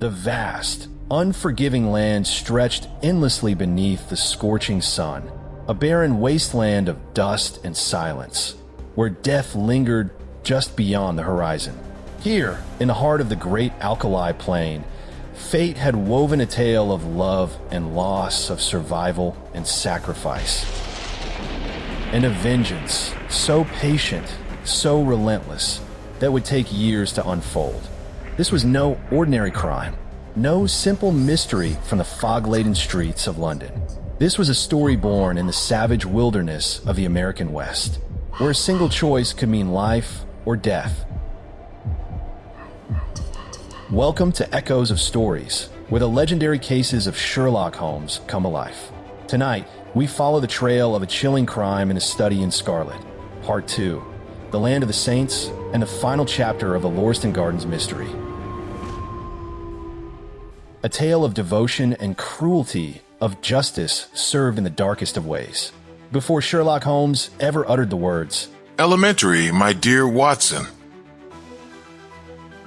The vast, unforgiving land stretched endlessly beneath the scorching sun, a barren wasteland of dust and silence, where death lingered just beyond the horizon. Here, in the heart of the great alkali plain, fate had woven a tale of love and loss, of survival and sacrifice, and of vengeance so patient, so relentless, that would take years to unfold. This was no ordinary crime, no simple mystery from the fog-laden streets of London. This was a story born in the savage wilderness of the American West, where a single choice could mean life or death. Welcome to Echoes of Stories, where the legendary cases of Sherlock Holmes come alive. Tonight, we follow the trail of a chilling crime in a study in Scarlet, Part 2, The Land of the Saints, and the final chapter of the Lauriston Gardens mystery. A tale of devotion and cruelty, of justice served in the darkest of ways. Before Sherlock Holmes ever uttered the words, "Elementary, my dear Watson."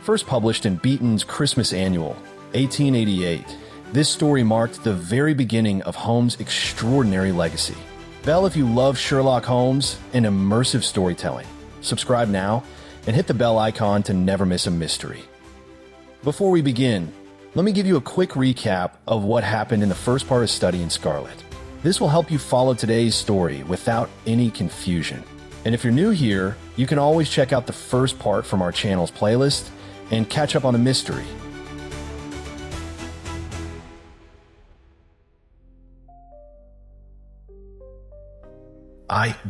First published in Beaton's Christmas Annual, 1888, this story marked the very beginning of Holmes' extraordinary legacy. Bell if you love Sherlock Holmes and immersive storytelling. Subscribe now and hit the bell icon to never miss a mystery. Before we begin, let me give you a quick recap of what happened in the first part of Study in Scarlet. This will help you follow today's story without any confusion. And if you're new here, you can always check out the first part from our channel's playlist and catch up on the mystery.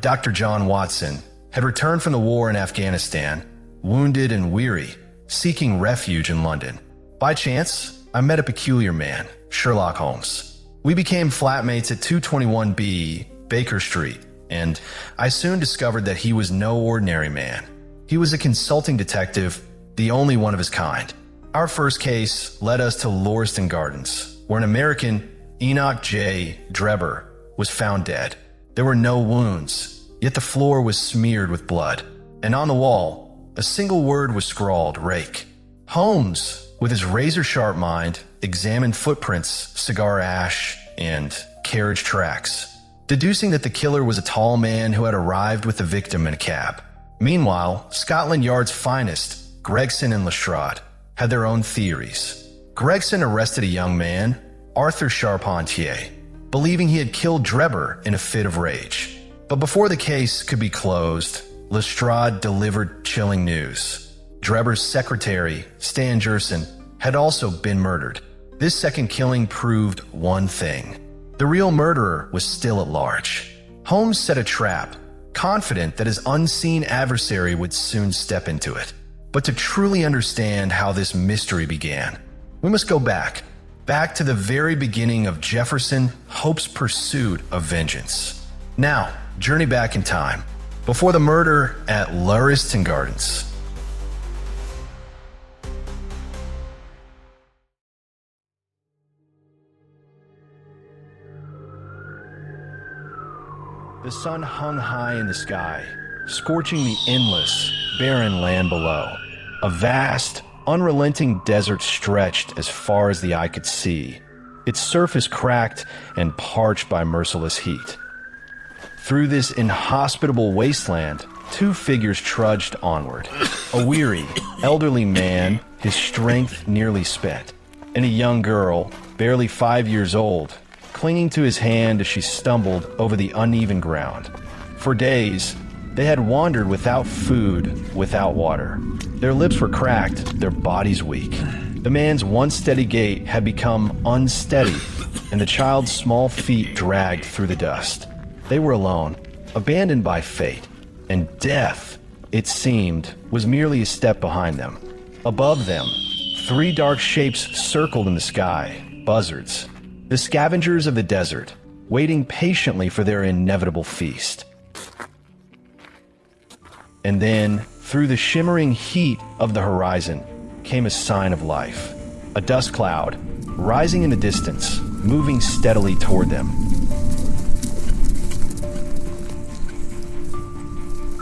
Dr. John Watson, had returned from the war in Afghanistan, wounded and weary, seeking refuge in London. By chance, I met a peculiar man, Sherlock Holmes. We became flatmates at 221B Baker Street, and I soon discovered that he was no ordinary man. He was a consulting detective, the only one of his kind. Our first case led us to Lauriston Gardens, where an American, Enoch J. Drebber, was found dead. There were no wounds, yet the floor was smeared with blood, and on the wall, a single word was scrawled, "Rake." Holmes, with his razor-sharp mind, examined footprints, cigar ash, and carriage tracks, deducing that the killer was a tall man who had arrived with the victim in a cab. Meanwhile, Scotland Yard's finest, Gregson and Lestrade, had their own theories. Gregson arrested a young man, Arthur Charpentier, believing he had killed Drebber in a fit of rage. But before the case could be closed, Lestrade delivered chilling news. Drebber's secretary, Stan Jerson, had also been murdered. This second killing proved one thing: the real murderer was still at large. Holmes set a trap, confident that his unseen adversary would soon step into it. But to truly understand how this mystery began, we must go back to the very beginning of Jefferson Hope's pursuit of vengeance. Now, journey back in time, before the murder at Lauriston Gardens. The sun hung high in the sky, scorching the endless, barren land below. A vast, unrelenting desert stretched as far as the eye could see, its surface cracked and parched by merciless heat. Through this inhospitable wasteland, two figures trudged onward. A weary, elderly man, his strength nearly spent, and a young girl, barely 5 years old, clinging to his hand as she stumbled over the uneven ground. For days, they had wandered without food, without water. Their lips were cracked, their bodies weak. The man's once steady gait had become unsteady, and the child's small feet dragged through the dust. They were alone, abandoned by fate, and death, it seemed, was merely a step behind them. Above them, three dark shapes circled in the sky, buzzards, the scavengers of the desert, waiting patiently for their inevitable feast. And then, through the shimmering heat of the horizon, came a sign of life. A dust cloud, rising in the distance, moving steadily toward them.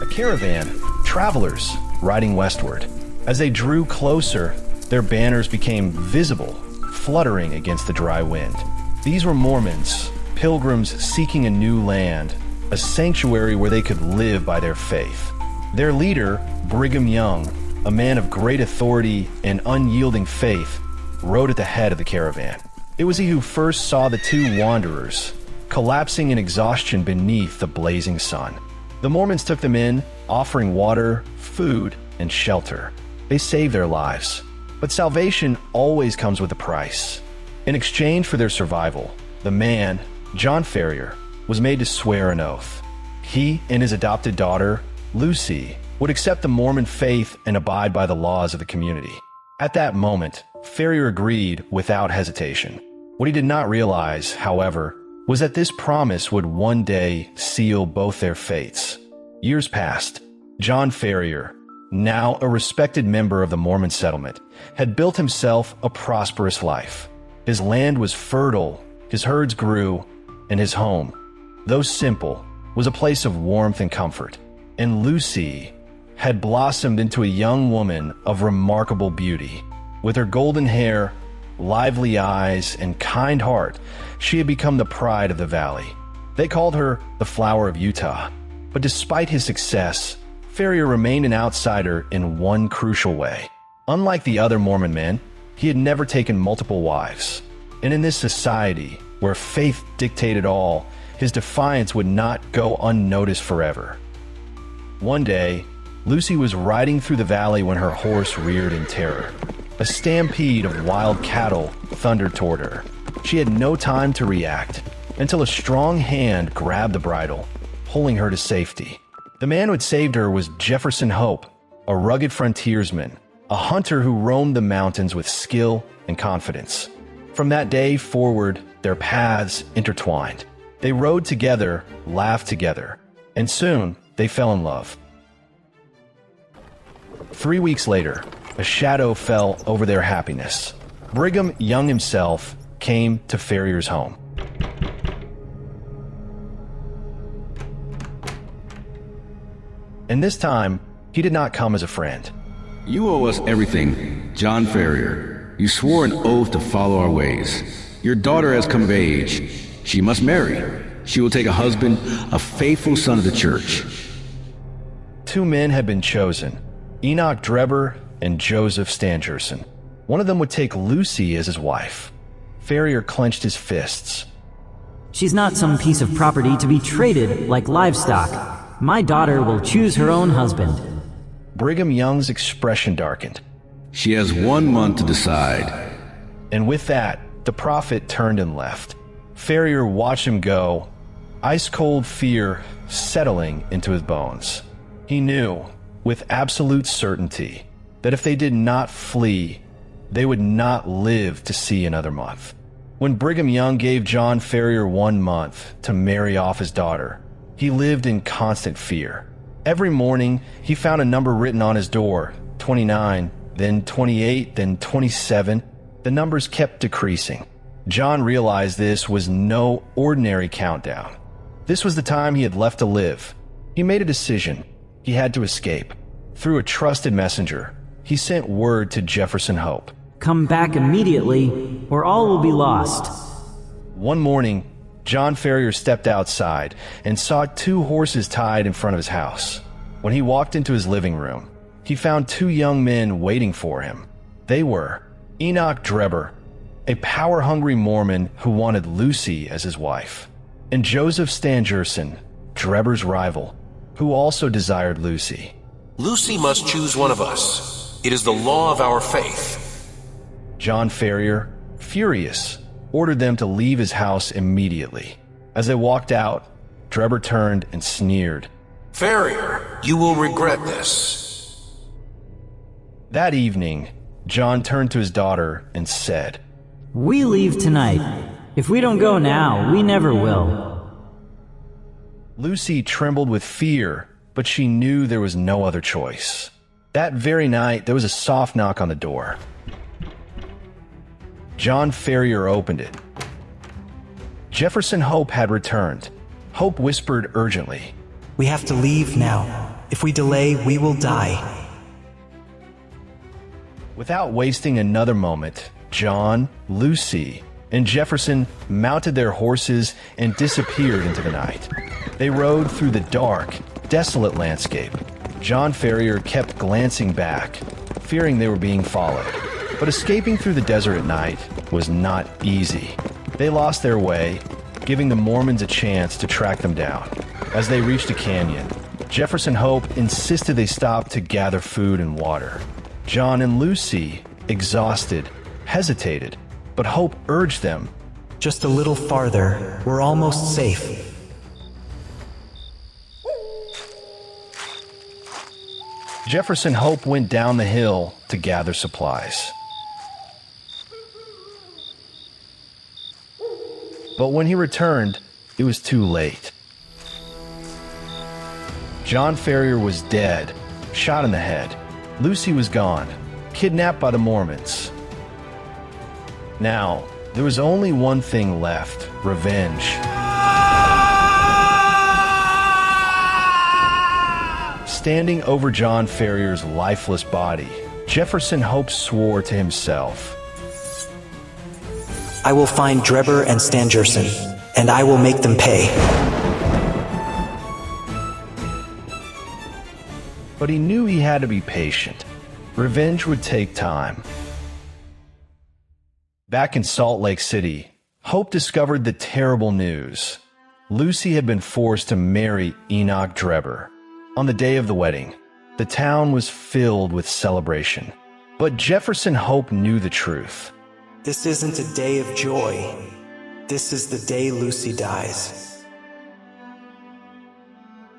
A caravan, travelers, riding westward. As they drew closer, Their banners became visible, fluttering against the dry wind. These were Mormons, pilgrims seeking a new land, a sanctuary where they could live by their faith. Their leader, Brigham Young, a man of great authority and unyielding faith, rode at the head of the caravan. It was he who first saw the two wanderers, collapsing in exhaustion beneath the blazing sun. The Mormons took them in, offering water, food, and shelter. They saved their lives. But salvation always comes with a price. In exchange for their survival, the man, John Ferrier, was made to swear an oath. He and his adopted daughter, Lucy, would accept the Mormon faith and abide by the laws of the community. At that moment, Ferrier agreed without hesitation. What he did not realize, however, was that this promise would one day seal both their fates. Years passed. John Ferrier, now a respected member of the Mormon settlement, had built himself a prosperous life. His land was fertile, his herds grew, and his home, though simple, was a place of warmth and comfort. And Lucy had blossomed into a young woman of remarkable beauty. With her golden hair, lively eyes, and kind heart, she had become the pride of the valley. They called her the Flower of Utah. But despite his success, Ferrier remained an outsider in one crucial way. Unlike the other Mormon men, he had never taken multiple wives. And in this society, where faith dictated all, his defiance would not go unnoticed forever. One day, Lucy was riding through the valley when her horse reared in terror. A stampede of wild cattle thundered toward her. She had no time to react until a strong hand grabbed the bridle, pulling her to safety. The man who had saved her was Jefferson Hope, a rugged frontiersman, a hunter who roamed the mountains with skill and confidence. From that day forward, their paths intertwined. They rode together, laughed together, and soon they fell in love. 3 weeks later, a shadow fell over their happiness. Brigham Young himself came to Ferrier's home. And this time, he did not come as a friend. You owe us everything, John Ferrier. You swore an oath to follow our ways. Your daughter has come of age. She must marry. She will take a husband, a faithful son of the church. 2 men had been chosen, Enoch Drebber and Joseph Stangerson. One of them would take Lucy as his wife. Ferrier clenched his fists. She's not some piece of property to be traded like livestock. My daughter will choose her own husband. Brigham Young's expression darkened. She has 1 month to decide. And with that, the prophet turned and left. Ferrier watched him go, ice-cold fear settling into his bones. He knew, with absolute certainty, that if they did not flee, they would not live to see another month. When Brigham Young gave John Ferrier 1 month to marry off his daughter, he lived in constant fear. Every morning, he found a number written on his door, 29, then 28, then 27. The numbers kept decreasing. John realized this was no ordinary countdown. This was the time he had left to live. He made a decision. He had to escape. Through a trusted messenger, he sent word to Jefferson Hope. Come back immediately, or all will be lost. One morning, John Ferrier stepped outside and saw 2 horses tied in front of his house. When he walked into his living room, he found 2 young men waiting for him. They were Enoch Drebber, a power-hungry Mormon who wanted Lucy as his wife, and Joseph Stangerson, Drebber's rival, who also desired Lucy. Lucy must choose one of us. It is the law of our faith. John Ferrier, furious, ordered them to leave his house immediately. As they walked out, Drebber turned and sneered. Ferrier, you will regret this. That evening, John turned to his daughter and said, We leave tonight. If we don't go now, we never will. Lucy trembled with fear, but she knew there was no other choice. That very night, there was a soft knock on the door. John Ferrier opened it. Jefferson Hope had returned. Hope whispered urgently, We have to leave now. If we delay, we will die. Without wasting another moment, John, Lucy, and Jefferson mounted their horses and disappeared into the night. They rode through the dark, desolate landscape. John Ferrier kept glancing back, fearing they were being followed. But escaping through the desert at night was not easy. They lost their way, giving the Mormons a chance to track them down. As they reached a canyon, Jefferson Hope insisted they stop to gather food and water. John and Lucy, exhausted, hesitated, but Hope urged them. Just a little farther. We're almost safe. Jefferson Hope went down the hill to gather supplies. But when he returned, it was too late. John Ferrier was dead, shot in the head. Lucy was gone, kidnapped by the Mormons. Now, there was only one thing left: revenge. Standing over John Ferrier's lifeless body, Jefferson Hope swore to himself, I will find Drebber and Stangerson, and I will make them pay. But he knew he had to be patient. Revenge would take time. Back in Salt Lake City, Hope discovered the terrible news. Lucy had been forced to marry Enoch Drebber. On the day of the wedding, the town was filled with celebration. But Jefferson Hope knew the truth. This isn't a day of joy. This is the day Lucy dies.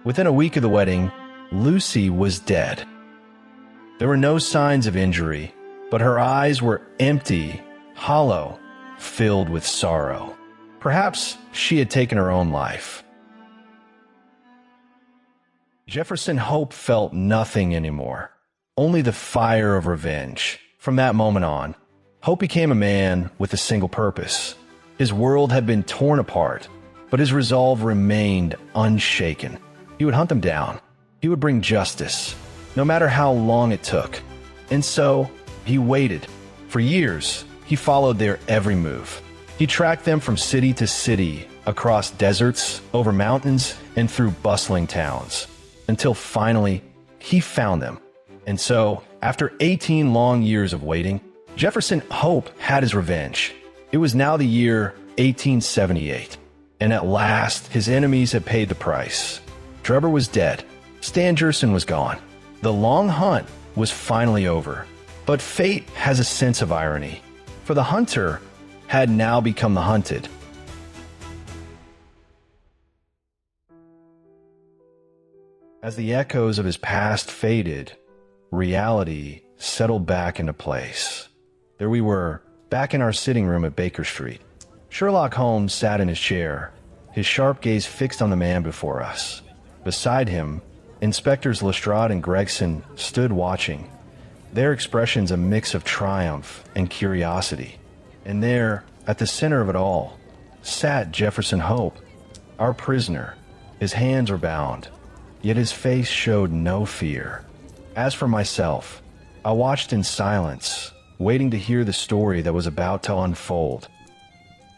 Within a week of the wedding, Lucy was dead. There were no signs of injury, but her eyes were empty, hollow, filled with sorrow. Perhaps she had taken her own life. Jefferson Hope felt nothing anymore, only the fire of revenge. From that moment on, Hope became a man with a single purpose. His world had been torn apart, but his resolve remained unshaken. He would hunt them down. He would bring justice, no matter how long it took. And so, he waited. For years, he followed their every move. He tracked them from city to city, across deserts, over mountains, and through bustling towns, until finally, he found them. And so, after 18 long years of waiting, Jefferson Hope had his revenge. It was now the year 1878, and at last his enemies had paid the price. Drebber was dead. Stangerson was gone. The long hunt was finally over. But fate has a sense of irony, for the hunter had now become the hunted. As the echoes of his past faded, reality settled back into place. There we were, back in our sitting room at Baker Street. Sherlock Holmes sat in his chair, his sharp gaze fixed on the man before us. Beside him, Inspectors Lestrade and Gregson stood watching, their expressions a mix of triumph and curiosity. And there, at the center of it all, sat Jefferson Hope, our prisoner. His hands were bound, yet his face showed no fear. As for myself, I watched in silence, waiting to hear the story that was about to unfold.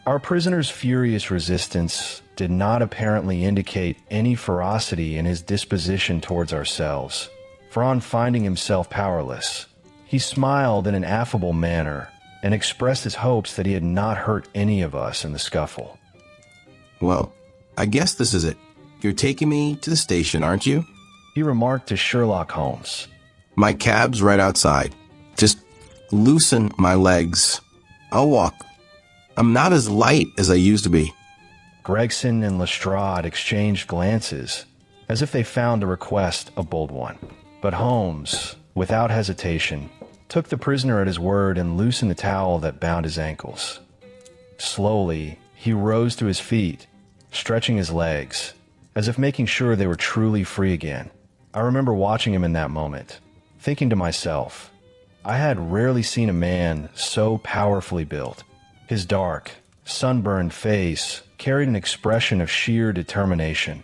Our prisoner's furious resistance did not apparently indicate any ferocity in his disposition towards ourselves, for on finding himself powerless, he smiled in an affable manner and expressed his hopes that he had not hurt any of us in the scuffle. Well, I guess this is it. You're taking me to the station, aren't you? He remarked to Sherlock Holmes. My cab's right outside. Just loosen my legs. I'll walk. I'm not as light as I used to be. Gregson and Lestrade exchanged glances, as if they found the request a bold one. But Holmes, without hesitation, took the prisoner at his word and loosened the towel that bound his ankles. Slowly, he rose to his feet, stretching his legs, as if making sure they were truly free again. I remember watching him in that moment, thinking to myself, I had rarely seen a man so powerfully built. His dark, sunburned face carried an expression of sheer determination,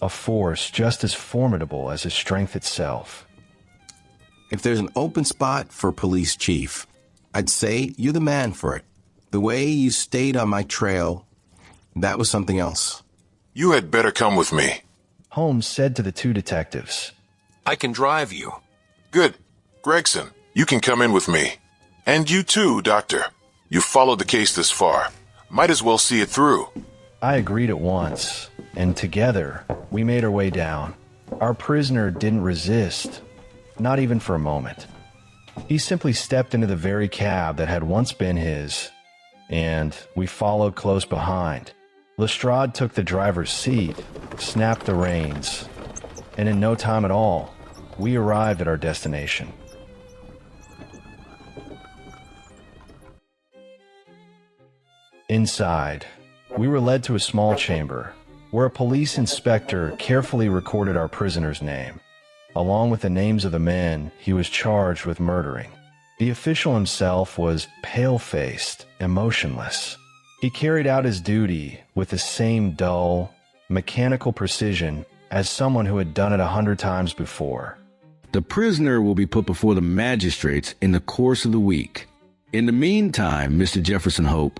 a force just as formidable as his strength itself. If there's an open spot for police chief, I'd say you're the man for it. The way you stayed on my trail, that was something else. You had better come with me. Holmes said to the two detectives. I can drive you. Good. Gregson, you can come in with me. And you too, Doctor. You've followed the case this far. Might as well see it through. I agreed at once, and together we made our way down. Our prisoner didn't resist, not even for a moment. He simply stepped into the very cab that had once been his, and we followed close behind. Lestrade took the driver's seat, snapped the reins, and in no time at all, we arrived at our destination. Inside, we were led to a small chamber where a police inspector carefully recorded our prisoner's name, along with the names of the men he was charged with murdering. The official himself was pale-faced and motionless. He carried out his duty with the same dull, mechanical precision as someone who had done it 100 times before. The prisoner will be put before the magistrates in the course of the week. In the meantime, Mr. Jefferson Hope,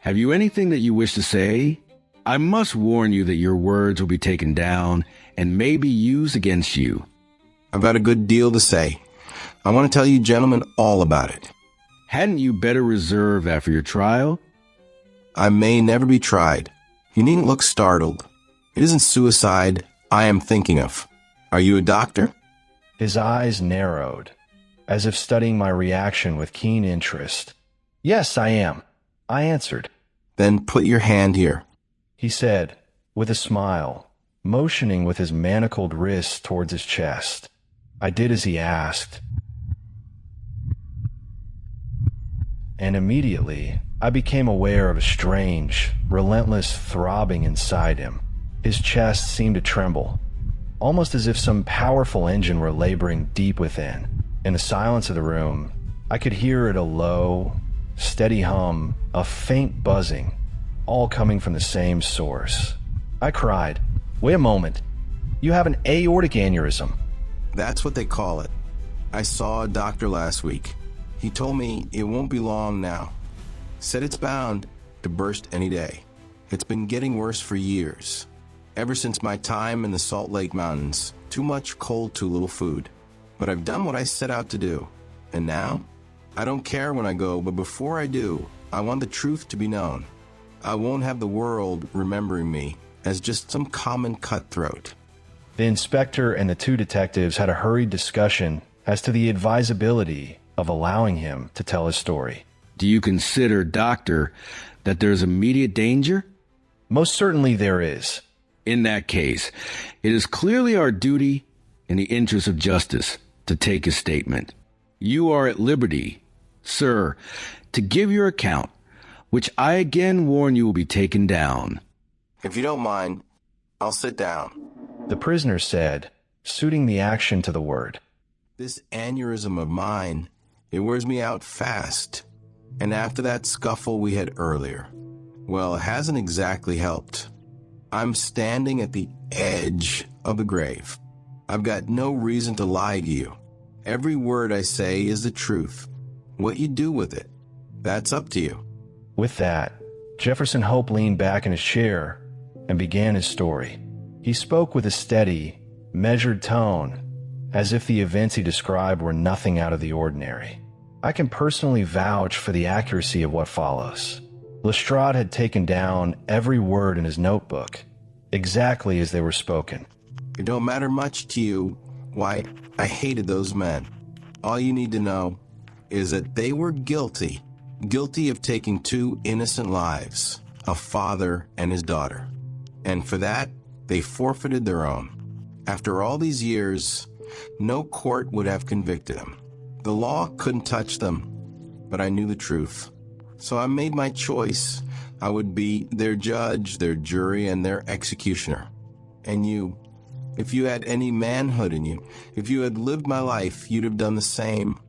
have you anything that you wish to say? I must warn you that your words will be taken down and may be used against you. I've got a good deal to say. I want to tell you gentlemen all about it. Hadn't you better reserve after your trial? I may never be tried. You needn't look startled. It isn't suicide I am thinking of. Are you a doctor? His eyes narrowed, as if studying my reaction with keen interest. Yes, I am, I answered. Then put your hand here, he said, with a smile, motioning with his manacled wrists towards his chest. I did as he asked. And immediately, I became aware of a strange, relentless throbbing inside him. His chest seemed to tremble, almost as if some powerful engine were laboring deep within. In the silence of the room, I could hear it, a low, steady hum, a faint buzzing, all coming from the same source. I cried, "Wait a moment. You have an aortic aneurysm." That's what they call it. I saw a doctor last week. He told me it won't be long now. Said it's bound to burst any day. It's been getting worse for years. Ever since my time in the Salt Lake Mountains. Too much cold, too little food. But I've done what I set out to do. And now, I don't care when I go, but before I do, I want the truth to be known. I won't have the world remembering me as just some common cutthroat. The inspector and the two detectives had a hurried discussion as to the advisability of allowing him to tell his story. Do you consider, Doctor, that there's immediate danger? Most certainly there is. In that case, it is clearly our duty, in the interest of justice, to take his statement. You are at liberty, sir, to give your account, which I again warn you will be taken down. If you don't mind, I'll sit down. The prisoner said, suiting the action to the word. This aneurysm of mine, it wears me out fast. And after that scuffle we had earlier, well, it hasn't exactly helped. I'm standing at the edge of the grave. I've got no reason to lie to you. Every word I say is the truth. What you do with it, that's up to you. With that, Jefferson Hope leaned back in his chair and began his story. He spoke with a steady, measured tone, as if the events he described were nothing out of the ordinary. I can personally vouch for the accuracy of what follows. Lestrade had taken down every word in his notebook, exactly as they were spoken. It don't matter much to you why I hated those men. All you need to know is that they were guilty of taking two innocent lives, a father and his daughter. And for that, they forfeited their own. After all these years, no court would have convicted them. The law couldn't touch them, but I knew the truth. So I made my choice. I would be their judge, their jury, and their executioner. And you, if you had any manhood in you, if you had lived my life, you'd have done the same.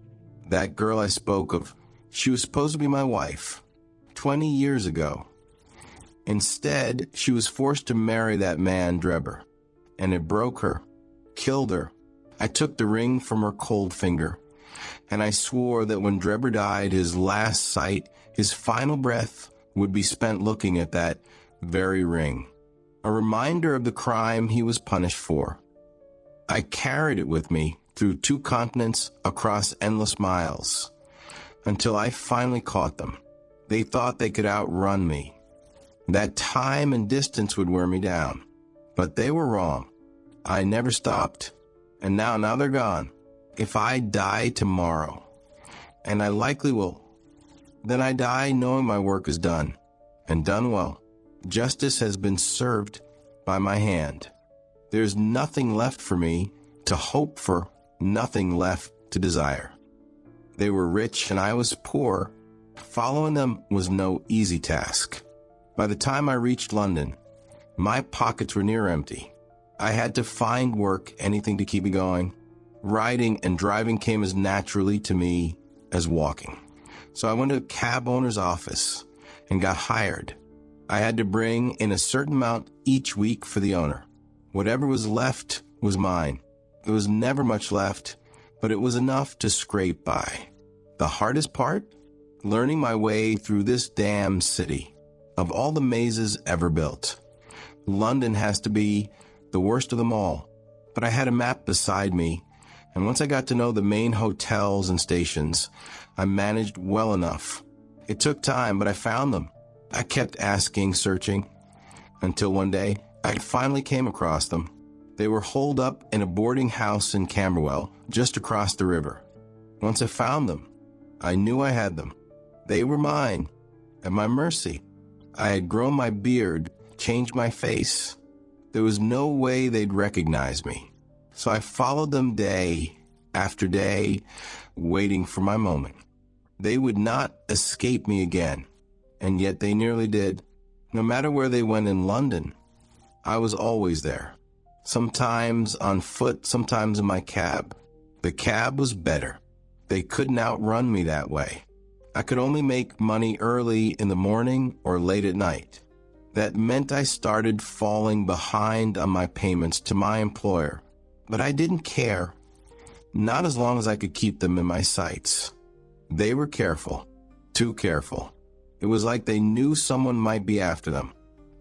That girl I spoke of, she was supposed to be my wife 20 years ago. Instead, she was forced to marry that man, Drebber. And it broke her, killed her. I took the ring from her cold finger, and I swore that when Drebber died, his last sight, his final breath, would be spent looking at that very ring, a reminder of the crime he was punished for. I carried it with me through 2 continents across endless miles, until I finally caught them. They thought they could outrun me, that time and distance would wear me down. But they were wrong. I never stopped. And now they're gone. If I die tomorrow, and I likely will, then I die knowing my work is done, and done well. Justice has been served by my hand. There's nothing left for me to hope for, nothing left to desire. They were rich and I was poor. Following them was no easy task. By the time I reached London, my pockets were near empty. I had to find work, anything to keep me going. Riding and driving came as naturally to me as walking. So I went to a cab owner's office and got hired. I had to bring in a certain amount each week for the owner. Whatever was left was mine. There was never much left, but it was enough to scrape by. The hardest part? Learning my way through this damn city. Of all the mazes ever built, London has to be the worst of them all. But I had a map beside me, and once I got to know the main hotels and stations, I managed well enough. It took time, but I found them. I kept asking, searching, until one day I finally came across them. They were holed up in a boarding house in Camberwell, just across the river. Once I found them, I knew I had them. They were mine, at my mercy. I had grown my beard, changed my face. There was no way they'd recognize me. So I followed them day after day, waiting for my moment. They would not escape me again, and yet they nearly did. No matter where they went in London, I was always there. Sometimes on foot, sometimes in my cab. The cab was better. They couldn't outrun me that way. I could only make money early in the morning or late at night. That meant I started falling behind on my payments to my employer. But I didn't care. Not as long as I could keep them in my sights. They were careful. Too careful. It was like they knew someone might be after them.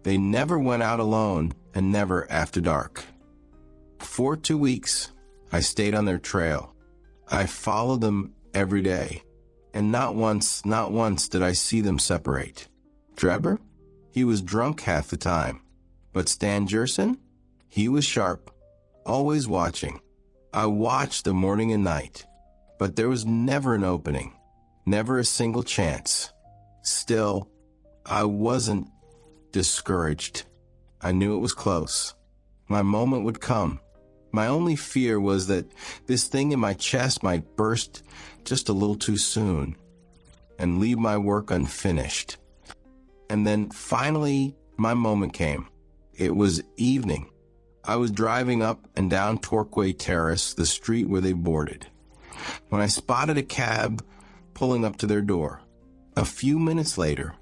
They never went out alone and never after dark. For 2 weeks, I stayed on their trail. I followed them every day. And not once did I see them separate. Drebber? He was drunk half the time. But Stangerson? He was sharp, always watching. I watched them morning and night. But there was never an opening, never a single chance. Still, I wasn't discouraged. I knew it was close. My moment would come. My only fear was that this thing in my chest might burst just a little too soon and leave my work unfinished. And then finally, my moment came. It was evening. I was driving up and down Torquay Terrace, the street where they boarded, when I spotted a cab pulling up to their door. A few minutes later,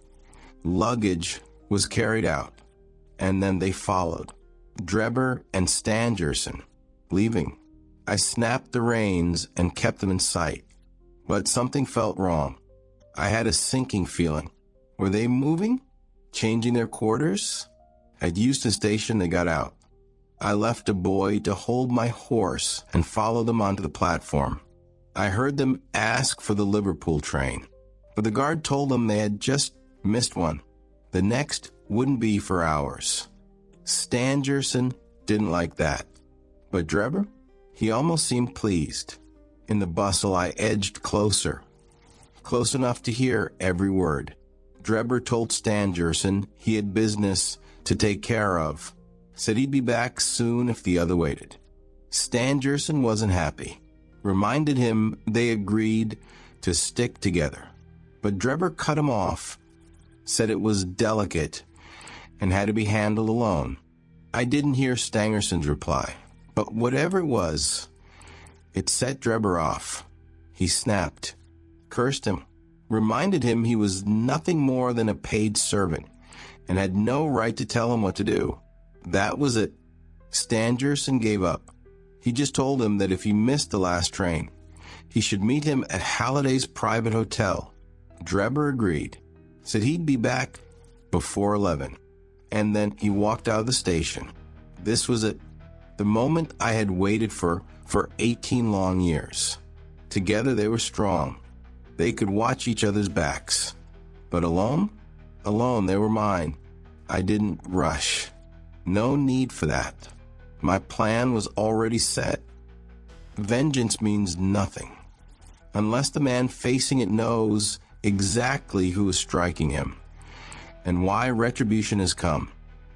luggage was carried out, and then they followed. Drebber and Stangerson, leaving. I snapped the reins and kept them in sight. But something felt wrong. I had a sinking feeling. Were they moving? Changing their quarters? At Euston Station, they got out. I left a boy to hold my horse and follow them onto the platform. I heard them ask for the Liverpool train, but the guard told them they had just missed one. The next wouldn't be for hours. Stangerson didn't like that. But Drebber? He almost seemed pleased. In the bustle, I edged closer, close enough to hear every word. Drebber told Stangerson he had business to take care of. Said he'd be back soon if the other waited. Stangerson wasn't happy. Reminded him they agreed to stick together. But Drebber cut him off. Said it was delicate and had to be handled alone. I didn't hear Stangerson's reply. But whatever it was, it set Drebber off. He snapped, cursed him, reminded him he was nothing more than a paid servant and had no right to tell him what to do. That was it. Stangerson gave up. He just told him that if he missed the last train, he should meet him at Halliday's private hotel. Drebber agreed, said he'd be back before 11, and then he walked out of the station. This was it, the moment I had waited for 18 long years. Together they were strong. They could watch each other's backs. But alone? Alone, they were mine. I didn't rush. No need for that. My plan was already set. Vengeance means nothing unless the man facing it knows exactly who is striking him and why retribution has come.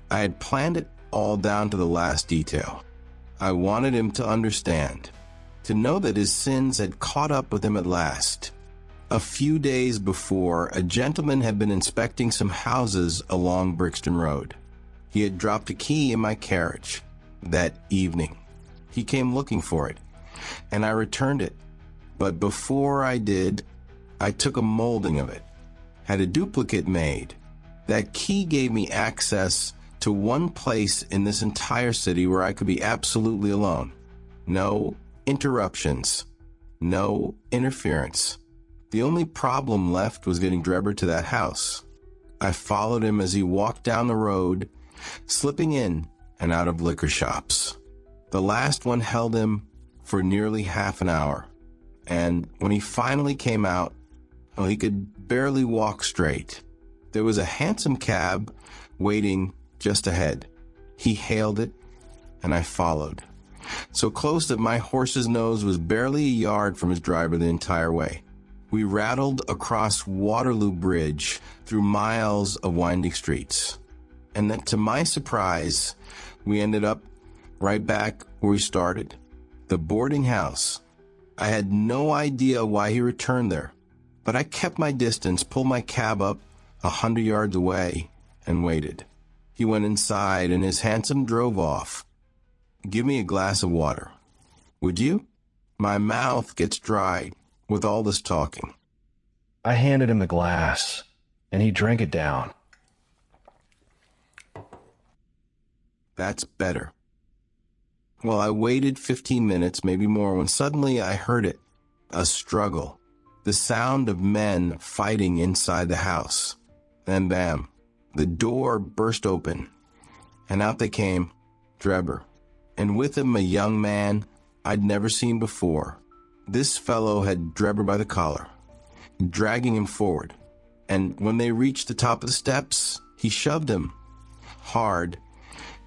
I had planned it all down to the last detail. I wanted him to understand, to know that his sins had caught up with him at last. A few days before, a gentleman had been inspecting some houses along Brixton Road. He had dropped a key in my carriage that evening. He came looking for it, and I returned it. But before I did, I took a molding of it, had a duplicate made. That key gave me access to one place in this entire city where I could be absolutely alone. No interruptions, no interference. The only problem left was getting Drebber to that house. I followed him as he walked down the road, slipping in and out of liquor shops. The last one held him for nearly half an hour, and when he finally came out, well, he could barely walk straight. There was a hansom cab waiting just ahead. He hailed it, and I followed, so close that my horse's nose was barely a yard from his driver the entire way. We rattled across Waterloo Bridge through miles of winding streets, and then, to my surprise, we ended up right back where we started, the boarding house. I had no idea why he returned there, but I kept my distance, pulled my cab up 100 yards away, and waited. He went inside, and his hansom drove off. Give me a glass of water, would you? My mouth gets dry with all this talking. I handed him the glass, and he drank it down. That's better. Well, I waited 15 minutes, maybe more, when suddenly I heard it. A struggle. The sound of men fighting inside the house. Then bam, the door burst open, and out they came, Drebber, and with him a young man I'd never seen before. This fellow had Drebber by the collar, dragging him forward, and when they reached the top of the steps, he shoved him hard,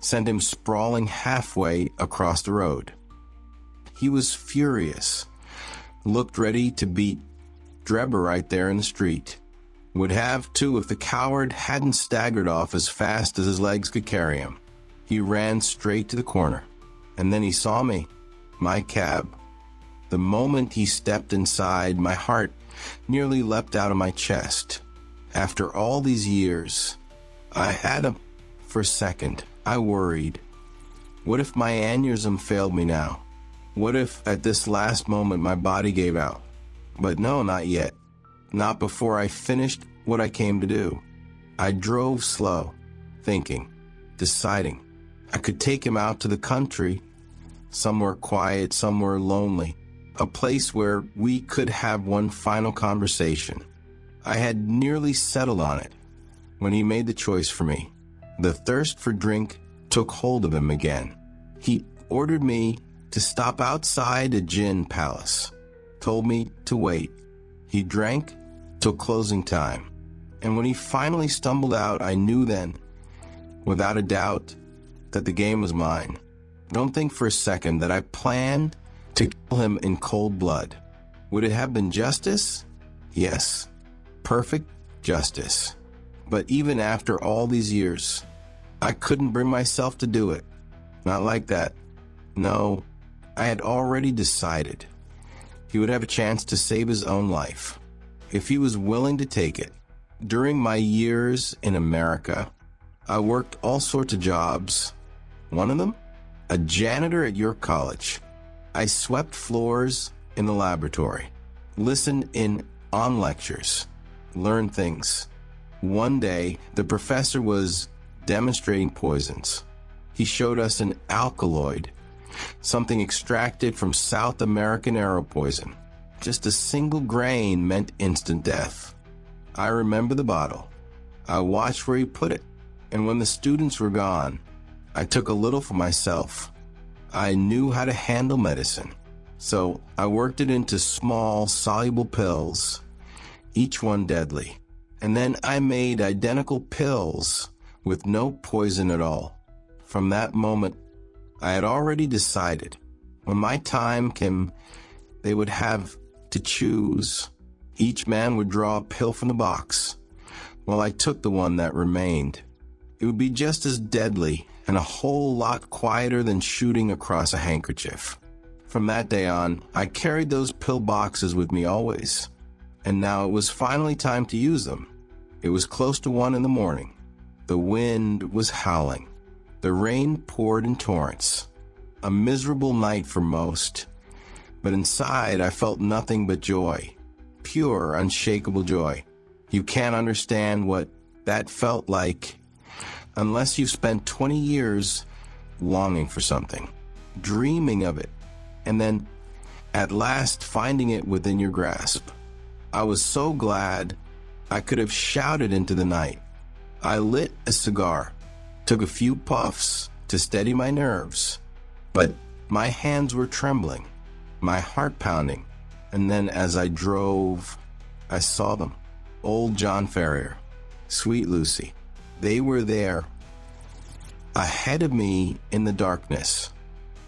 sent him sprawling halfway across the road. He was furious, looked ready to beat Drebber right there in the street. Would have, too, if the coward hadn't staggered off as fast as his legs could carry him. He ran straight to the corner, and then he saw me, my cab. The moment he stepped inside, my heart nearly leapt out of my chest. After all these years, I had him. For a second, I worried. What if my aneurysm failed me now? What if at this last moment my body gave out? But no, not yet. Not before I finished what I came to do. I drove slow, thinking, deciding. I could take him out to the country, somewhere quiet, somewhere lonely, a place where we could have one final conversation. I had nearly settled on it when he made the choice for me. The thirst for drink took hold of him again. He ordered me to stop outside a gin palace, told me to wait. He drank till closing time, and when he finally stumbled out, I knew then, without a doubt, that the game was mine. Don't think for a second that I planned to kill him in cold blood. Would it have been justice? Yes, perfect justice. But even after all these years, I couldn't bring myself to do it. Not like that. No, I had already decided. He would have a chance to save his own life, if he was willing to take it. During my years in America, I worked all sorts of jobs. One of them, a janitor at your college. I swept floors in the laboratory, listened in on lectures, learned things. One day, the professor was demonstrating poisons. He showed us an alkaloid Something extracted from South American arrow poison. Just a single grain meant instant death. I remember the bottle. I watched where he put it. And when the students were gone, I took a little for myself. I knew how to handle medicine. So I worked it into small, soluble pills, each one deadly. And then I made identical pills with no poison at all. From that moment, I had already decided when my time came, they would have to choose. Each man would draw a pill from the box. Well, I took the one that remained. It would be just as deadly and a whole lot quieter than shooting across a handkerchief. From that day on, I carried those pill boxes with me always. And now it was finally time to use them. It was close to 1 in the morning. The wind was howling. The rain poured in torrents. A miserable night for most. But inside, I felt nothing but joy. Pure, unshakable joy. You can't understand what that felt like unless you've spent 20 years longing for something, dreaming of it, and then at last finding it within your grasp. I was so glad I could have shouted into the night. I lit a cigar, took a few puffs to steady my nerves, but my hands were trembling, my heart pounding, and then as I drove, I saw them. Old John Ferrier, sweet Lucy. They were there, ahead of me in the darkness,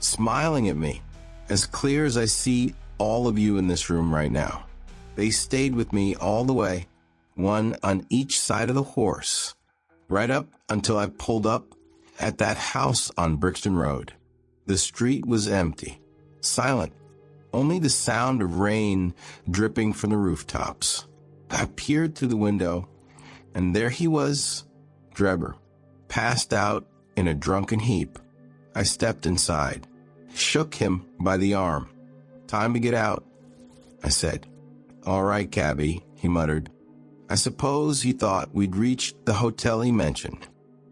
smiling at me, as clear as I see all of you in this room right now. They stayed with me all the way, one on each side of the horse, right up until I pulled up at that house on Brixton Road. The street was empty, silent, only the sound of rain dripping from the rooftops. I peered through the window, and there he was, Drebber, passed out in a drunken heap. I stepped inside, shook him by the arm. "Time to get out," I said. "All right, cabby," he muttered. I suppose he thought we'd reached the hotel he mentioned,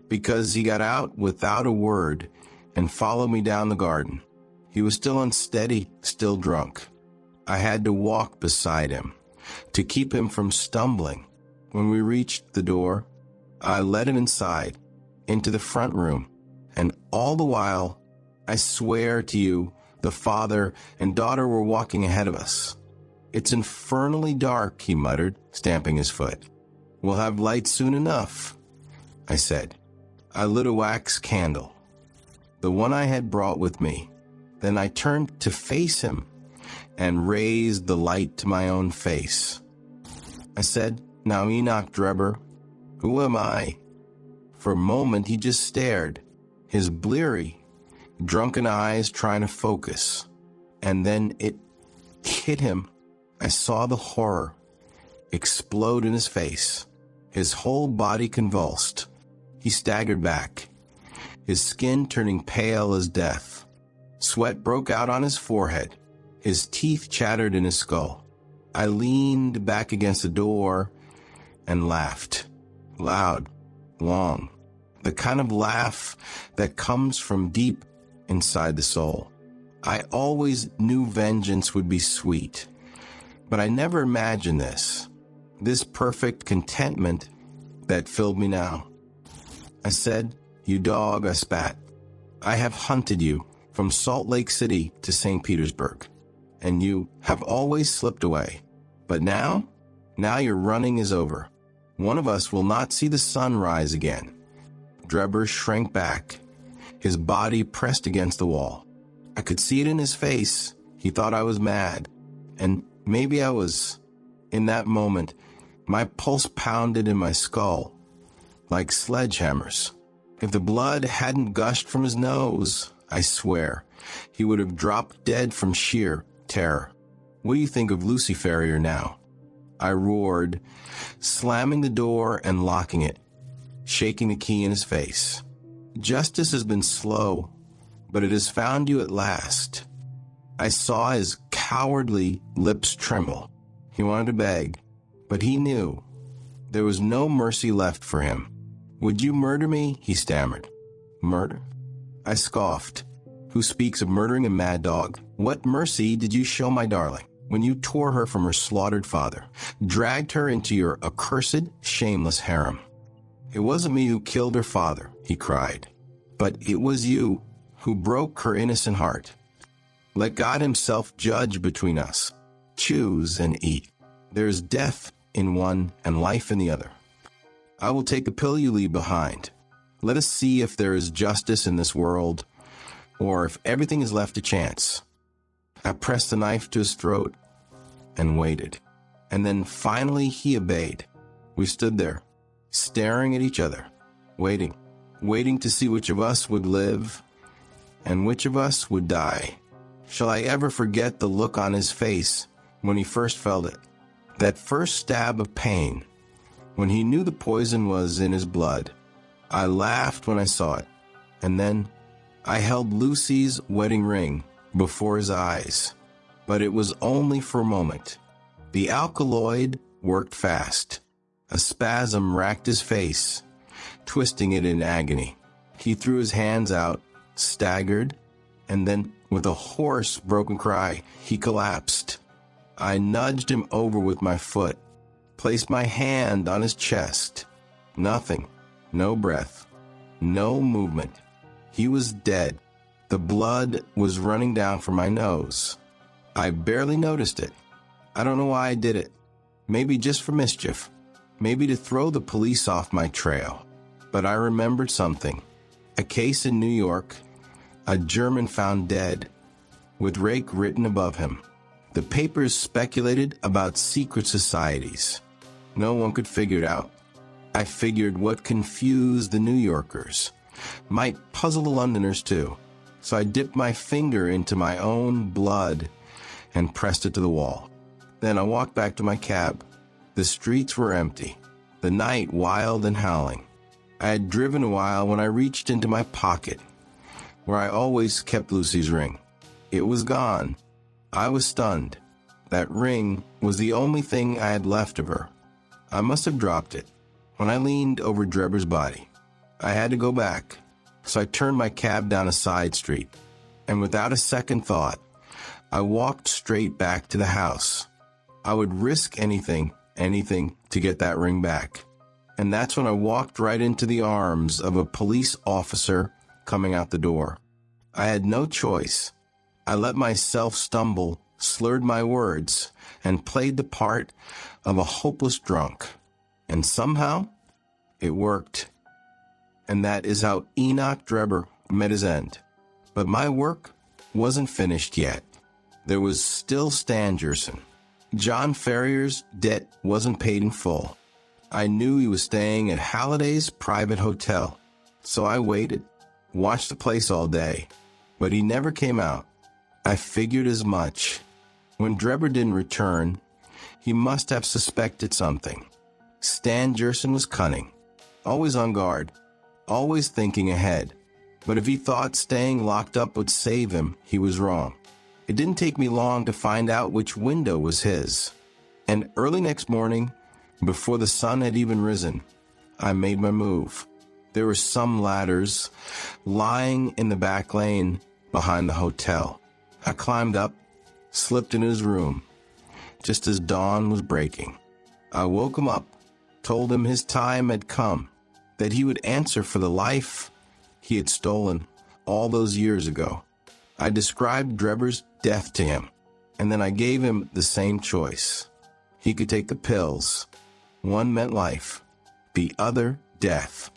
because he got out without a word and followed me down the garden. He was still unsteady, still drunk. I had to walk beside him to keep him from stumbling. When we reached the door, I led him inside, into the front room, and all the while, I swear to you, the father and daughter were walking ahead of us. "It's infernally dark," he muttered, stamping his foot. "We'll have light soon enough," I said. I lit a wax candle, the one I had brought with me. Then I turned to face him and raised the light to my own face. I said, "Now, Enoch Drebber, who am I?" For a moment, he just stared, his bleary, drunken eyes trying to focus. And then it hit him. I saw the horror explode in his face. His whole body convulsed. He staggered back, his skin turning pale as death. Sweat broke out on his forehead. His teeth chattered in his skull. I leaned back against the door and laughed. Loud, long. The kind of laugh that comes from deep inside the soul. I always knew vengeance would be sweet, but I never imagined this perfect contentment that filled me now. I said, "You dog," I spat. "I have hunted you from Salt Lake City to St. Petersburg, and you have always slipped away. But now your running is over. One of us will not see the sun rise again." Drebber shrank back, his body pressed against the wall. I could see it in his face. He thought I was mad, and maybe I was. In that moment, my pulse pounded in my skull like sledgehammers. If the blood hadn't gushed from his nose, I swear, he would have dropped dead from sheer terror. "What do you think of Lucy Ferrier now?" I roared, slamming the door and locking it, shaking the key in his face. "Justice has been slow, but it has found you at last." I saw his cowardly lips tremble. He wanted to beg, but he knew there was no mercy left for him. "Would you murder me?" he stammered. "Murder?" I scoffed. who speaks of murdering a mad dog. What mercy did you show my darling when you tore her from her slaughtered father, dragged her into your accursed, shameless harem? It wasn't me who killed her father, he cried, but it was you who broke her innocent heart. Let God himself judge between us. Choose and eat. There is death in one and life in the other. I will take the pill you leave behind. Let us see if there is justice in this world, or if everything is left to chance. I pressed the knife to his throat and waited. And then finally he obeyed. We stood there, staring at each other, waiting to see which of us would live and which of us would die. Shall I ever forget the look on his face when he first felt it? That first stab of pain, when he knew the poison was in his blood. I laughed when I saw it, and then I held Lucy's wedding ring before his eyes, but it was only for a moment. The alkaloid worked fast. A spasm racked his face, twisting it in agony. He threw his hands out, staggered, and then, with a hoarse, broken cry, he collapsed. I nudged him over with my foot, placed my hand on his chest. Nothing, no breath, no movement. He was dead. The blood was running down from my nose. I barely noticed it. I don't know why I did it. Maybe just for mischief. Maybe to throw the police off my trail. But I remembered something. A case in New York, a German found dead, with rake written above him. The papers speculated about secret societies. No one could figure it out. I figured what confused the New Yorkers might puzzle the Londoners too. So I dipped my finger into my own blood and pressed it to the wall. Then I walked back to my cab. The streets were empty, the night wild and howling. I had driven a while when I reached into my pocket, where I always kept Lucy's ring. It was gone. I was stunned. That ring was the only thing I had left of her. I must have dropped it when I leaned over Drebber's body. I had to go back, so I turned my cab down a side street, and without a second thought, I walked straight back to the house. I would risk anything to get that ring back. And that's when I walked right into the arms of a police officer coming out the door. I had no choice. I let myself stumble, slurred my words, and played the part of a hopeless drunk. And somehow, it worked. And that is how Enoch Drebber met his end. But my work wasn't finished yet. There was still Stangerson. John Ferrier's debt wasn't paid in full. I knew he was staying at Halliday's private hotel. So I waited, watched the place all day, but he never came out. I figured as much. When Drebber didn't return, he must have suspected something. Stangerson was cunning, always on guard, always thinking ahead. But if he thought staying locked up would save him, he was wrong. It didn't take me long to find out which window was his. And early next morning, before the sun had even risen, I made my move. There were some ladders lying in the back lane behind the hotel. I climbed up, slipped into his room, just as dawn was breaking. I woke him up, told him his time had come, that he would answer for the life he had stolen all those years ago. I described Drebber's death to him, and then I gave him the same choice. He could take the pills. One meant life, the other death.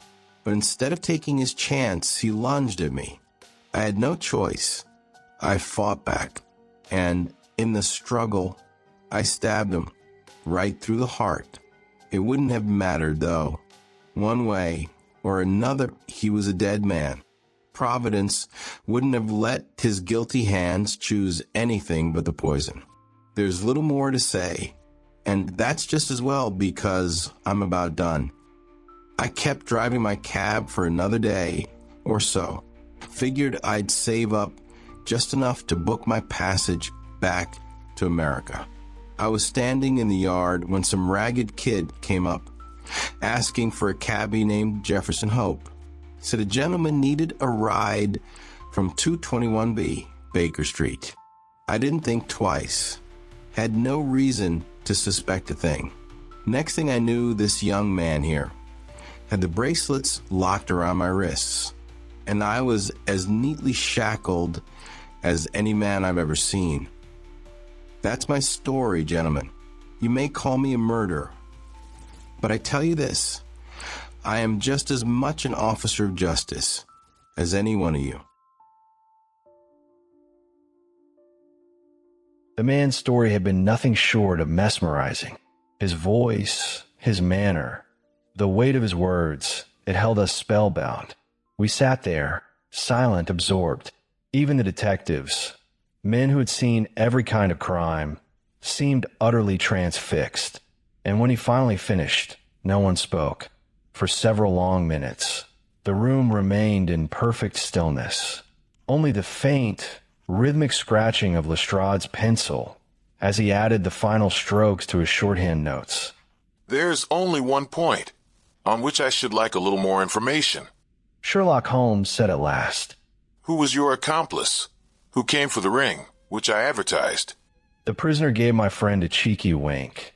But instead of taking his chance, he lunged at me. I had no choice. I fought back, and in the struggle, I stabbed him right through the heart. It wouldn't have mattered, though. One way or another, he was a dead man. Providence wouldn't have let his guilty hands choose anything but the poison. There's little more to say, and that's just as well because I'm about done. I kept driving my cab for another day or so. Figured I'd save up just enough to book my passage back to America. I was standing in the yard when some ragged kid came up, asking for a cabbie named Jefferson Hope. Said a gentleman needed a ride from 221B Baker Street. I didn't think twice. Had no reason to suspect a thing. Next thing I knew, this young man here had the bracelets locked around my wrists, and I was as neatly shackled as any man I've ever seen. That's my story, gentlemen. You may call me a murderer, but I tell you this, I am just as much an officer of justice as any one of you. The man's story had been nothing short of mesmerizing. His voice, his manner, the weight of his words, it held us spellbound. We sat there, silent, absorbed. Even the detectives, men who had seen every kind of crime, seemed utterly transfixed. And when he finally finished, no one spoke. For several long minutes, the room remained in perfect stillness. Only the faint, rhythmic scratching of Lestrade's pencil as he added the final strokes to his shorthand notes. There's only one point on which I should like a little more information. Sherlock Holmes said at last. Who was your accomplice? Who came for the ring, which I advertised? The prisoner gave my friend a cheeky wink,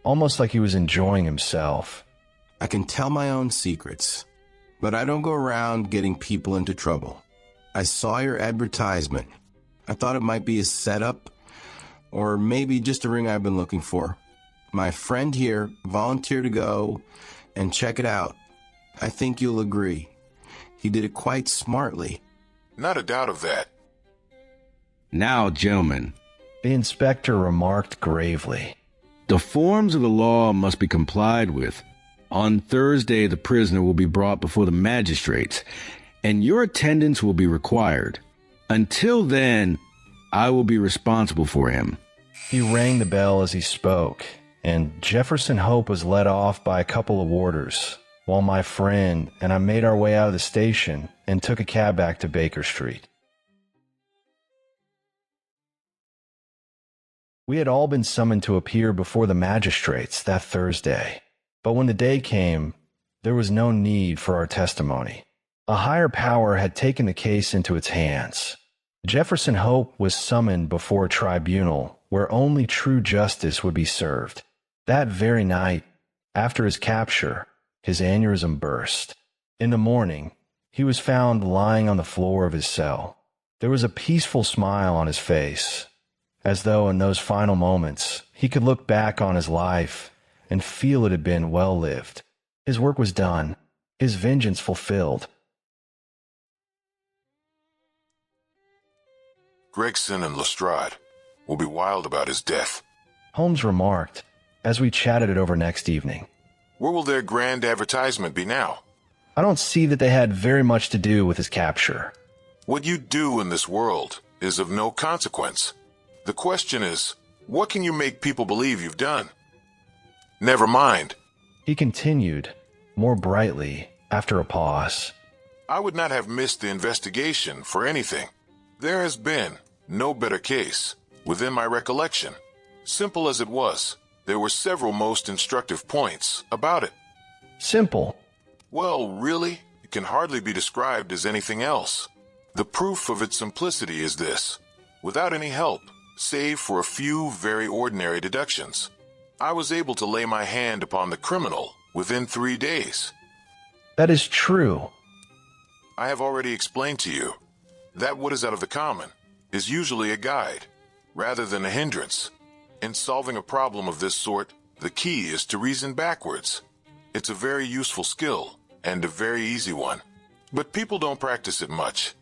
almost like he was enjoying himself. I can tell my own secrets, but I don't go around getting people into trouble. I saw your advertisement. I thought it might be a setup, or maybe just a ring I've been looking for. My friend here volunteered to go and check it out. I think you'll agree. He did it quite smartly. Not a doubt of that. Now, gentlemen, The inspector remarked gravely. the forms of the law must be complied with. On Thursday, the prisoner will be brought before the magistrates, and your attendance will be required. Until then, I will be responsible for him. He rang the bell as he spoke, and Jefferson Hope was led off by a couple of warders, while my friend and I made our way out of the station and took a cab back to Baker Street. We had all been summoned to appear before the magistrates that Thursday, but when the day came, there was no need for our testimony. A higher power had taken the case into its hands. Jefferson Hope was summoned before a tribunal where only true justice would be served. That very night, after his capture, his aneurysm burst. In the morning, he was found lying on the floor of his cell. There was a peaceful smile on his face, as though in those final moments he could look back on his life and feel it had been well lived. His work was done, his vengeance fulfilled. Gregson and Lestrade will be wild about his death. Holmes remarked as we chatted it over next evening. Where will their grand advertisement be now? I don't see that they had very much to do with his capture. What you do in this world is of no consequence. The question is, what can you make people believe you've done? Never mind. He continued, more brightly, after a pause. I would not have missed the investigation for anything. There has been no better case, within my recollection. Simple as it was, there were several most instructive points about it. Simple. Well, really, it can hardly be described as anything else. The proof of its simplicity is this. Without any help, save for a few very ordinary deductions, I was able to lay my hand upon the criminal within 3 days. That is true. I have already explained to you that what is out of the common is usually a guide, rather than a hindrance. In solving a problem of this sort, the key is to reason backwards. It's a very useful skill, and a very easy one. But people don't practice it much.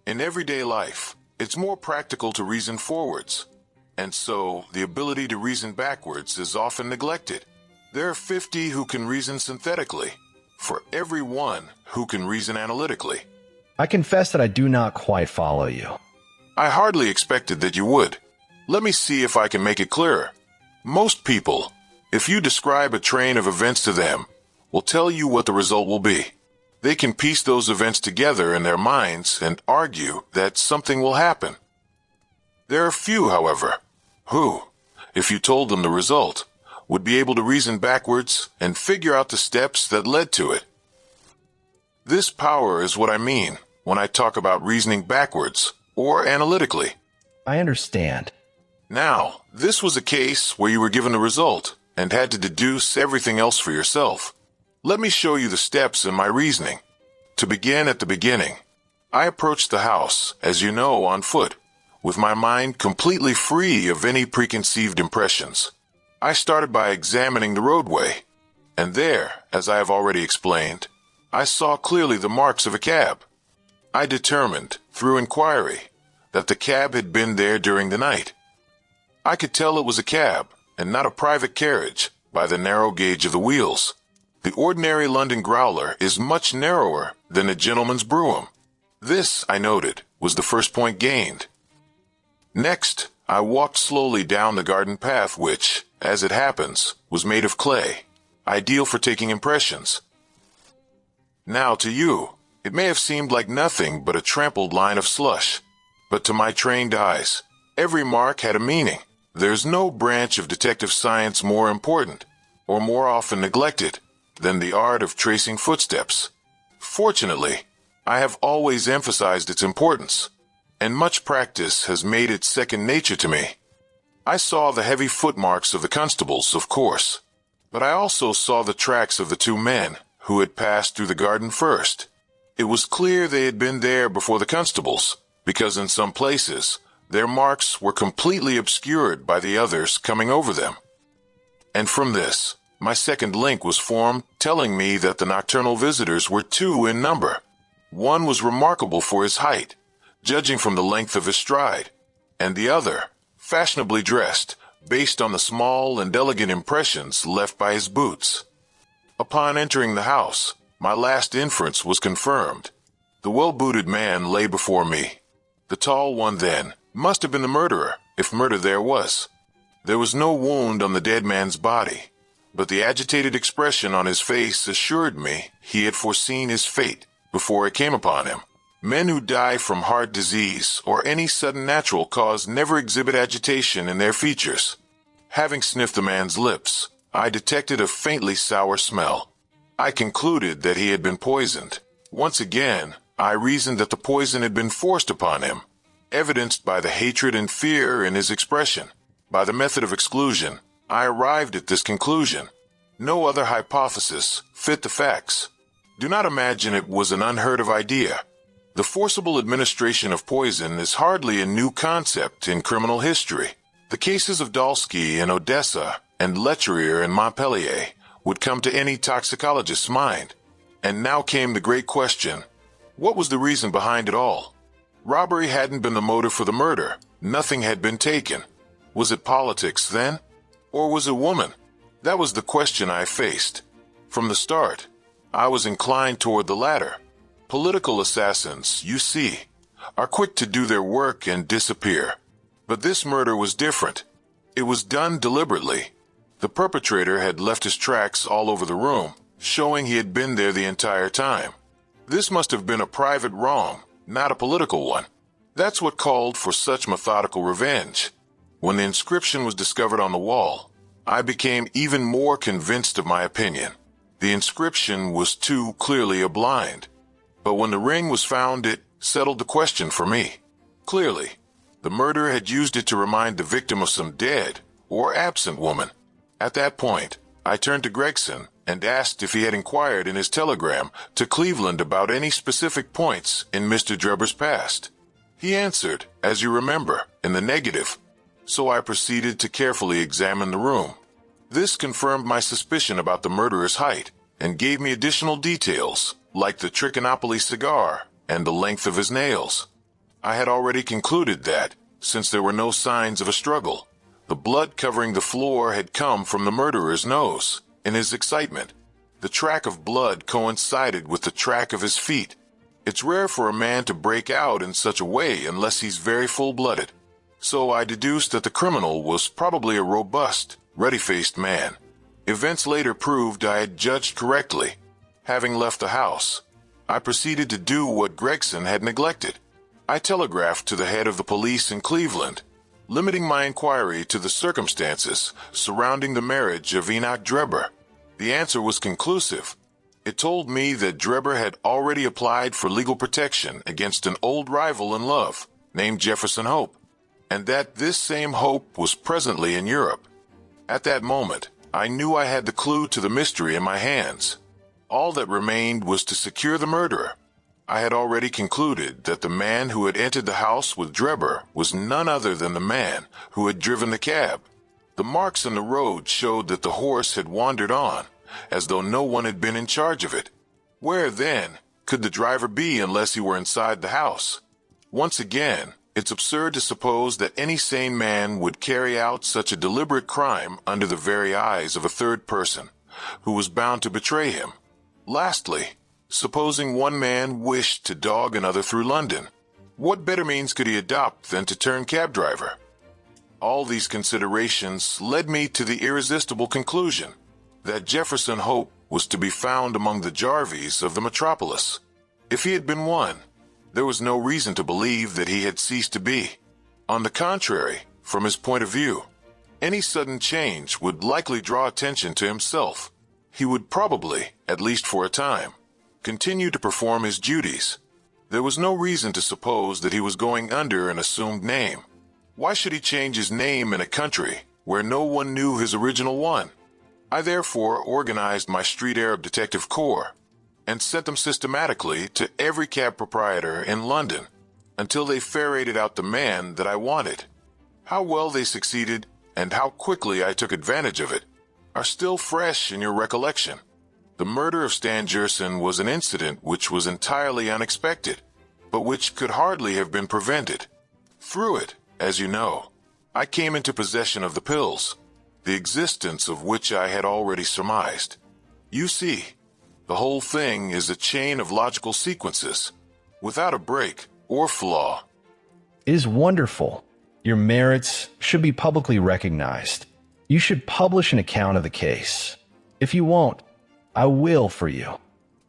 In everyday life, it's more practical to reason forwards. And so, the ability to reason backwards is often neglected. There are 50 who can reason synthetically, for every one who can reason analytically. I confess that I do not quite follow you. I hardly expected that you would. Let me see if I can make it clearer. Most people, if you describe a train of events to them, will tell you what the result will be. They can piece those events together in their minds and argue that something will happen. There are few, however, who, if you told them the result, would be able to reason backwards and figure out the steps that led to it. This power is what I mean when I talk about reasoning backwards or analytically. I understand. Now, this was a case where you were given a result and had to deduce everything else for yourself. Let me show you the steps in my reasoning. To begin at the beginning, I approached the house, as you know, on foot, with my mind completely free of any preconceived impressions. I started by examining the roadway, and there, as I have already explained, I saw clearly the marks of a cab. I determined, through inquiry, that the cab had been there during the night. I could tell it was a cab, and not a private carriage, by the narrow gauge of the wheels. The ordinary London growler is much narrower than a gentleman's brougham. This, I noted, was the first point gained. Next, I walked slowly down the garden path which, as it happens, was made of clay, ideal for taking impressions. Now to you, it may have seemed like nothing but a trampled line of slush, but to my trained eyes, every mark had a meaning. There's no branch of detective science more important, or more often neglected, than the art of tracing footsteps. Fortunately, I have always emphasized its importance, and much practice has made it second nature to me. I saw the heavy footmarks of the constables, of course, but I also saw the tracks of the two men who had passed through the garden first. It was clear they had been there before the constables, because in some places, their marks were completely obscured by the others coming over them. And from this, my second link was formed, telling me that the nocturnal visitors were two in number. One was remarkable for his height, judging from the length of his stride, and the other, fashionably dressed, based on the small and elegant impressions left by his boots. Upon entering the house, my last inference was confirmed. The well-booted man lay before me. The tall one, then, must have been the murderer, if murder there was. There was no wound on the dead man's body, but the agitated expression on his face assured me he had foreseen his fate before it came upon him. Men who die from heart disease or any sudden natural cause never exhibit agitation in their features. Having sniffed the man's lips, I detected a faintly sour smell. I concluded that he had been poisoned. Once again, I reasoned that the poison had been forced upon him, evidenced by the hatred and fear in his expression. By the method of exclusion, I arrived at this conclusion. No other hypothesis fit the facts. Do not imagine it was an unheard of idea. The forcible administration of poison is hardly a new concept in criminal history. The cases of Dalsky in Odessa and Letrier in Montpellier would come to any toxicologist's mind. And now came the great question. What was the reason behind it all? Robbery hadn't been the motive for the murder. Nothing had been taken. Was it politics then? Or was it woman? That was the question I faced. From the start, I was inclined toward the latter. Political assassins, you see, are quick to do their work and disappear. But this murder was different. It was done deliberately. The perpetrator had left his tracks all over the room, showing he had been there the entire time. This must have been a private wrong, not a political one. That's what called for such methodical revenge. When the inscription was discovered on the wall, I became even more convinced of my opinion. The inscription was too clearly a blind. But when the ring was found, it settled the question for me. Clearly, the murderer had used it to remind the victim of some dead or absent woman. At that point, I turned to Gregson and asked if he had inquired in his telegram to Cleveland about any specific points in Mr. Drebber's past. He answered, as you remember, in the negative. So I proceeded to carefully examine the room. This confirmed my suspicion about the murderer's height and gave me additional details, like the Trichinopoly cigar and the length of his nails. I had already concluded that, since there were no signs of a struggle, the blood covering the floor had come from the murderer's nose. In his excitement, the track of blood coincided with the track of his feet. It's rare for a man to break out in such a way unless he's very full-blooded. So I deduced that the criminal was probably a robust, ruddy-faced man. Events later proved I had judged correctly. Having left the house, I proceeded to do what Gregson had neglected. I telegraphed to the head of the police in Cleveland, limiting my inquiry to the circumstances surrounding the marriage of Enoch Drebber. The answer was conclusive. It told me that Drebber had already applied for legal protection against an old rival in love named Jefferson Hope, and that this same Hope was presently in Europe. At that moment, I knew I had the clue to the mystery in my hands. All that remained was to secure the murderer. I had already concluded that the man who had entered the house with Drebber was none other than the man who had driven the cab. The marks in the road showed that the horse had wandered on, as though no one had been in charge of it. Where, then, could the driver be unless he were inside the house? Once again, it's absurd to suppose that any sane man would carry out such a deliberate crime under the very eyes of a third person, who was bound to betray him. Lastly, supposing one man wished to dog another through London, what better means could he adopt than to turn cab driver? All these considerations led me to the irresistible conclusion that Jefferson Hope was to be found among the Jarvies of the metropolis. If he had been one, there was no reason to believe that he had ceased to be. On the contrary, from his point of view, any sudden change would likely draw attention to himself. He would probably, at least for a time, continue to perform his duties. There was no reason to suppose that he was going under an assumed name. Why should he change his name in a country where no one knew his original one? I therefore organized my street Arab detective corps and sent them systematically to every cab proprietor in London until they ferreted out the man that I wanted. How well they succeeded and how quickly I took advantage of it are still fresh in your recollection. The murder of Stangerson was an incident which was entirely unexpected, but which could hardly have been prevented. Through it, as you know, I came into possession of the pills, the existence of which I had already surmised. You see, the whole thing is a chain of logical sequences, without a break or flaw. It is wonderful. Your merits should be publicly recognized. You should publish an account of the case. If you won't, I will for you.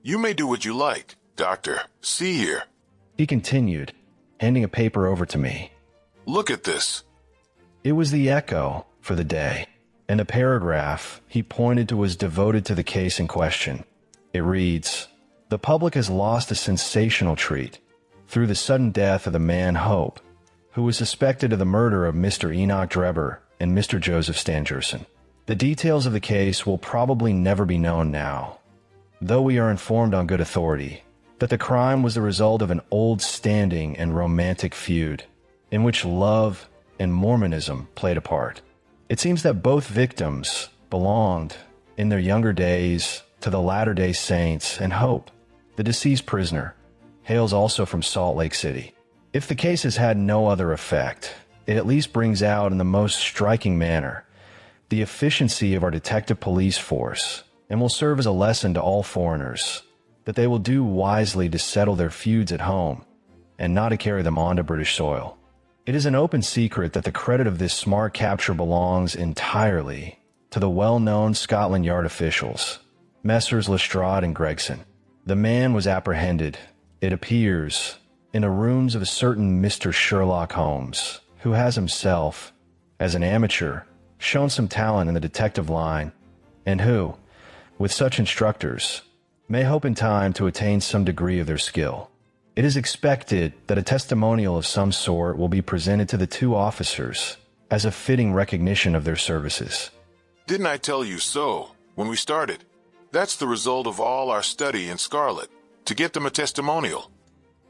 You may do what you like, Doctor. See here. He continued, handing a paper over to me. Look at this. It was the Echo for the day, and a paragraph he pointed to was devoted to the case in question. It reads, "The public has lost a sensational treat through the sudden death of the man Hope, who was suspected of the murder of Mr. Enoch Drebber and Mr. Joseph Stangerson. The details of the case will probably never be known now, though we are informed on good authority that the crime was the result of an old-standing and romantic feud in which love and Mormonism played a part. It seems that both victims belonged, in their younger days, to the Latter-day Saints, and Hope, the deceased prisoner, hails also from Salt Lake City. If the case has had no other effect, it at least brings out in the most striking manner the efficiency of our detective police force, and will serve as a lesson to all foreigners that they will do wisely to settle their feuds at home and not to carry them on to British soil. It is an open secret that the credit of this smart capture belongs entirely to the well-known Scotland Yard officials, Messrs. Lestrade and Gregson. The man was apprehended, it appears, in the rooms of a certain Mr. Sherlock Holmes, who has himself, as an amateur, shown some talent in the detective line, and who, with such instructors, may hope in time to attain some degree of their skill. It is expected that a testimonial of some sort will be presented to the two officers as a fitting recognition of their services." Didn't I tell you so when we started? That's the result of all our study in Scarlet, to get them a testimonial.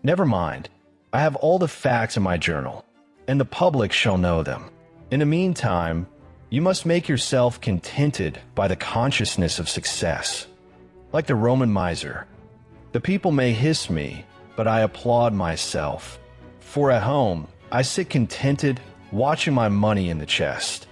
Never mind. I have all the facts in my journal, and the public shall know them. In the meantime, you must make yourself contented by the consciousness of success. Like the Roman miser, the people may hiss me, but I applaud myself. For at home, I sit contented, watching my money in the chest.